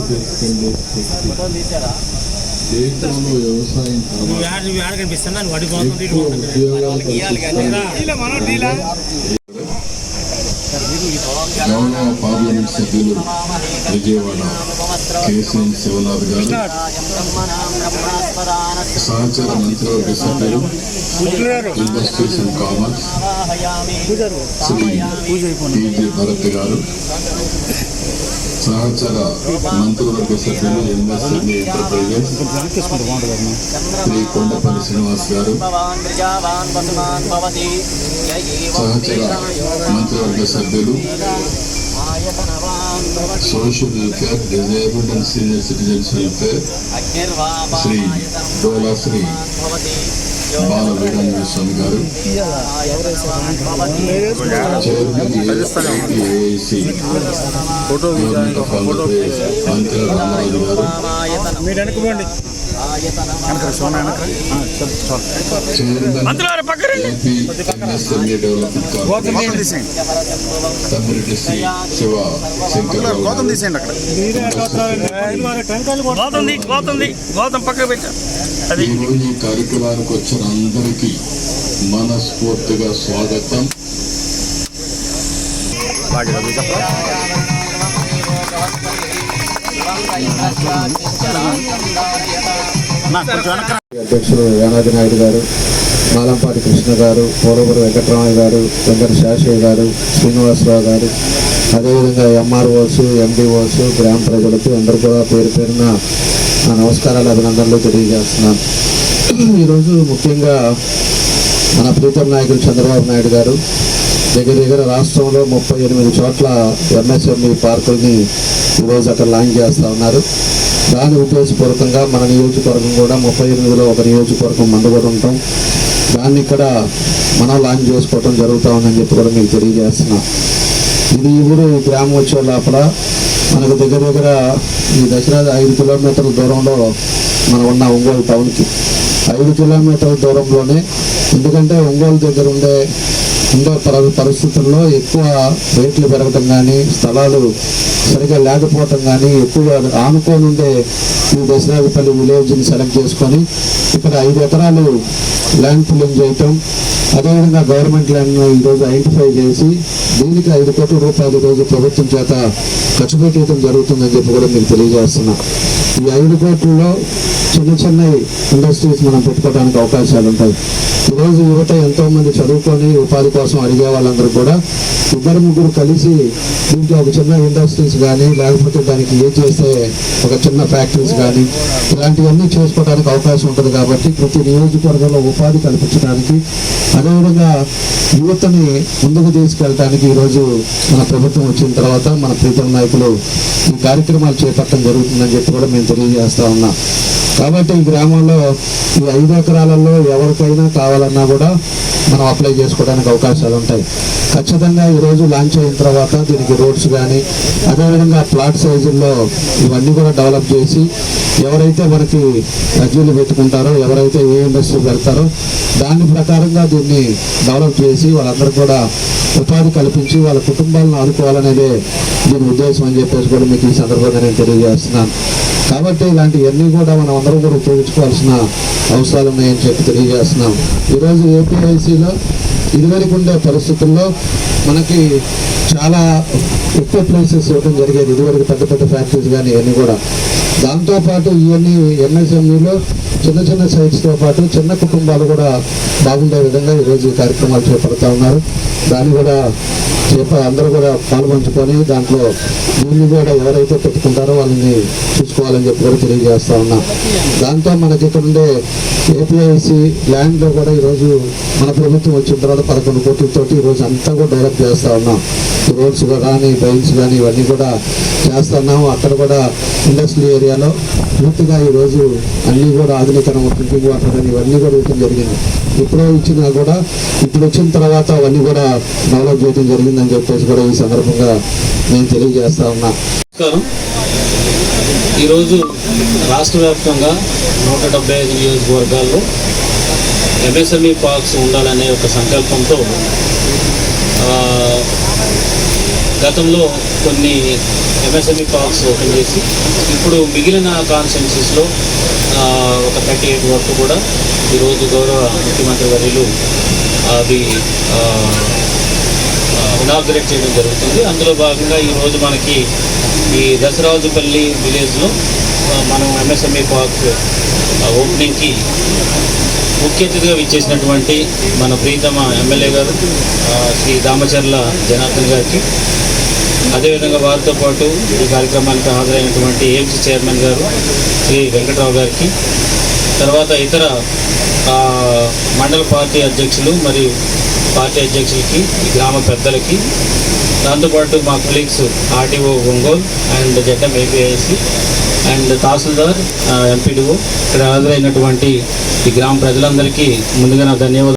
దేశంలో వ్యవసాయం గౌరవ పార్లమెంట్ సభ్యులు విజయవాడ కేసీఎన్ శివనాథ్ గారు, సహచర మంత్రివర్గ సభ్యులు industries and commerce Shri TG Bharat గారు, సహచర మంత్రివర్గ సభ్యులు ఎంఎస్ఎంఈ ఎంటర్ప్రైజెస్ శ్రీ కొండపల్లి శ్రీనివాస్ గారు, సహచర మంత్రివర్గ సభ్యులు social welfare, disabled and senior citizens welfare Shri Dola Shri Bala Veeranjaneya Swamy గారు, chairman AIC government of Andhra Pradesh Mantri Ramaraju గారు, MSME development corporation Tammireddy Shri Siva Shankar ఈరోజు ఈ కార్యక్రమానికి వచ్చిన అందరికీ మనస్ఫూర్తిగా స్వాగతం. అధ్యక్షులు యానాది నాయుడు గారు, మాలంపాటి కృష్ణ గారు, పోలవరం వెంకటరామయ్య గారు, వెంకట శాషయ్య గారు, శ్రీనివాసరావు గారు, అదేవిధంగా ఎంఆర్ఓస్, ఎండిఓస్, గ్రామ ప్రజలకు అందరూ కూడా పేరు పేరున నమస్కారాలు, అభినందనలు తెలియజేస్తున్నాను. ఈరోజు ముఖ్యంగా మన ప్రీతం నాయకులు చంద్రబాబు నాయుడు గారు దగ్గర రాష్ట్రంలో 38 చోట్ల ఎంఎస్ఎంఈ పార్కుల్ని ఈరోజు అక్కడ లాంచ్ చేస్తూ ఉన్నారు. దాని ఉద్దేశపూర్వకంగా మన నియోజకవర్గం కూడా 38లో ఒక నియోజకవర్గం మందు కూడా ఉంటాం. దాన్ని ఇక్కడ మనం లాంచ్ చేసుకోవటం జరుగుతూ ఉందని చెప్పి కూడా మీకు తెలియజేస్తున్నాం. ఇది ఊరు గ్రామం వచ్చే లోపల మనకు దగ్గర ఈ దసరా 5 కిలోమీటర్ల దూరంలో మనం ఉన్న ఒంగోలు టౌన్కి 5 కిలోమీటర్ల దూరంలోనే, ఎందుకంటే ఒంగోలు దగ్గర ఉండే పరిస్థితుల్లో ఎక్కువ రేట్లు పెరగటం కానీ, స్థలాలు సరిగా లేకపోవటం కానీ, ఎక్కువ ఆనుకొని ఉండే ఈ దశరాజపల్లి విలేజ్ని సెలెక్ట్ చేసుకొని ఇక్కడ 5 ఎకరాలు ల్యాండ్ పుల్లింగ్ చేయటం, అదేవిధంగా గవర్నమెంట్ ల్యాండ్ను ఈరోజు ఐడెంటిఫై చేసి దీనికి 5 కోట్ల రూపాయలు ఈరోజు ప్రభుత్వం చేత ఖర్చు పెట్టడం జరుగుతుందని చెప్పి కూడా మీకు తెలియజేస్తున్నా. ఈ 5 కోట్లలో చిన్న ఇండస్ట్రీస్ మనం పెట్టుకోవడానికి అవకాశాలు ఉంటాయి. ఈరోజు యువత ఎంతోమంది చదువుకొని ఉపాధి కోసం అడిగే వాళ్ళందరూ కూడా 2-3 కలిసి దీంట్లో ఒక చిన్న ఇండస్ట్రీస్ కానీ, లేకపోతే దానికి ఏం చేస్తే ఒక చిన్న ఫ్యాక్టరీస్ కానీ ఇలాంటివన్నీ చేసుకోవడానికి అవకాశం ఉంటుంది. కాబట్టి ప్రతి నియోజకవర్గంలో ఉపాధి కల్పించడానికి, అదేవిధంగా యువతని ముందుకు తీసుకెళ్ళడానికి ఈరోజు మన ప్రభుత్వం వచ్చిన తర్వాత మన ప్రీతం నాయకులు ఈ కార్యక్రమాలు చేపట్టడం జరుగుతుందని చెప్పి కూడా మేము తెలియజేస్తా ఉన్నాం. కాబట్టి ఈ గ్రామంలో ఈ 5 ఎకరాలలో ఎవరికైనా కావాలన్నా కూడా మనం అప్లై చేసుకోవడానికి అవకాశాలు ఉంటాయి. ఖచ్చితంగా ఈరోజు లాంచ్ అయిన తర్వాత దీనికి రోడ్స్ కానీ, అదేవిధంగా ప్లాట్ సైజుల్లో ఇవన్నీ కూడా డెవలప్ చేసి ఎవరైతే మనకి అర్జీలు పెట్టుకుంటారో, ఎవరైతే ఏ ఇండస్ట్రీ పెడతారో దాని ప్రకారంగా దీన్ని డెవలప్ చేసి వాళ్ళందరూ కూడా ఉపాధి కల్పించి వాళ్ళ కుటుంబాలను ఆదుకోవాలనేదే దీని ఉద్దేశం అని చెప్పేసి కూడా మీకు ఈ సందర్భంగా నేను తెలియజేస్తున్నాను. కాబట్టి ఇలాంటివన్నీ కూడా మనం అందరం కూడా ఉపయోగించుకోవాల్సిన అవసరాలు ఉన్నాయని చెప్పి తెలియజేస్తున్నాం. ఈరోజు ఏపీఐసిలో ఇదివరకు ఉండే పరిస్థితుల్లో మనకి చాలా ఎక్కువ ప్లేసెస్ ఇవ్వడం జరిగేది. ఇదివరకు పెద్ద ఫ్యాక్టరీస్ కానీ ఇవన్నీ కూడా. దాంతోపాటు ఇవన్నీ ఎంఎస్ఎంఈలో చిన్న సైట్స్తో పాటు చిన్న కుటుంబాలు కూడా బాగుండే విధంగా ఈరోజు ఈ కార్యక్రమాలు చేపడుతూ ఉన్నారు. దాన్ని కూడా అందరూ కూడా పాల్పంచుకొని దాంట్లో దీన్ని కూడా ఎవరైతే పెట్టుకుంటారో వాళ్ళని చూసుకోవాలని చెప్పి కూడా తెలియజేస్తూ ఉన్నాం. దాంతో మనకి ఇక్కడ ఉండే ఏపీఐసి ల్యాండ్లో కూడా ఈరోజు మన ప్రభుత్వం వచ్చిన తర్వాత 11 కోట్లతోటి ఈరోజు అంతా కూడా డెవలప్ చేస్తూ ఉన్నాం. రోడ్స్ కానీ, డ్రైన్స్ కానీ ఇవన్నీ కూడా చేస్తున్నాము. అక్కడ కూడా ఇండస్ట్రియల్ ఏరియాలో పూర్తిగా ఈరోజు అన్నీ కూడా ఆధునికరణ, డ్రింకింగ్ వాటర్ కానీ ఇవన్నీ కూడా ఇవ్వడం జరిగింది. ఎప్పుడో ఇచ్చినా కూడా ఇప్పుడు వచ్చిన తర్వాత అవన్నీ కూడా డెవలప్ చేయడం జరిగిందని చెప్పేసి కూడా ఈ సందర్భంగా నేను తెలియజేస్తా ఉన్నా. ఈరోజు రాష్ట్ర వ్యాప్తంగా 175 నియోజకవర్గాల్లో ఎంఎస్ఎంఈ పార్క్స్ ఉండాలనే ఒక సంకల్పంతో గతంలో కొన్ని ఎంఎస్ఎంఈ పార్క్స్ ఓపెన్ చేసి ఇప్పుడు మిగిలిన కాన్స్టిట్యున్సీస్లో ఒక 38 వరకు కూడా ఈరోజు గౌరవ ముఖ్యమంత్రి వర్యులు అవి ఇనాగ్రేట్ చేయడం జరుగుతుంది. అందులో భాగంగా ఈరోజు మనకి ఈ దసరాజుపల్లి విలేజ్లో మనం ఎంఎస్ఎంఈ పార్క్ ఓపెనింగ్కి ముఖ్య అతిథిగా విచ్చేసినటువంటి మన ప్రీతమ ఎమ్మెల్యే గారు శ్రీ దామచర్ల జనార్దన్ గారికి, అదేవిధంగా వారితో పాటు ఈ కార్యక్రమానికి హాజరైనటువంటి ఏఎంసీ చైర్మన్ గారు శ్రీ వెంకట్రావు గారికి, తర్వాత ఇతర మండల పార్టీ అధ్యక్షులు మరియు పార్టీ అధ్యక్షులకి, ఈ గ్రామ పెద్దలకి, దాంతోపాటు మా colleagues RTO Ongole and ZM APIIC and tahsildar MPDO ఇక్కడ హాజరైనటువంటి ఈ గ్రామ ప్రజలందరికీ ముందుగా నా ధన్యవాదాలు.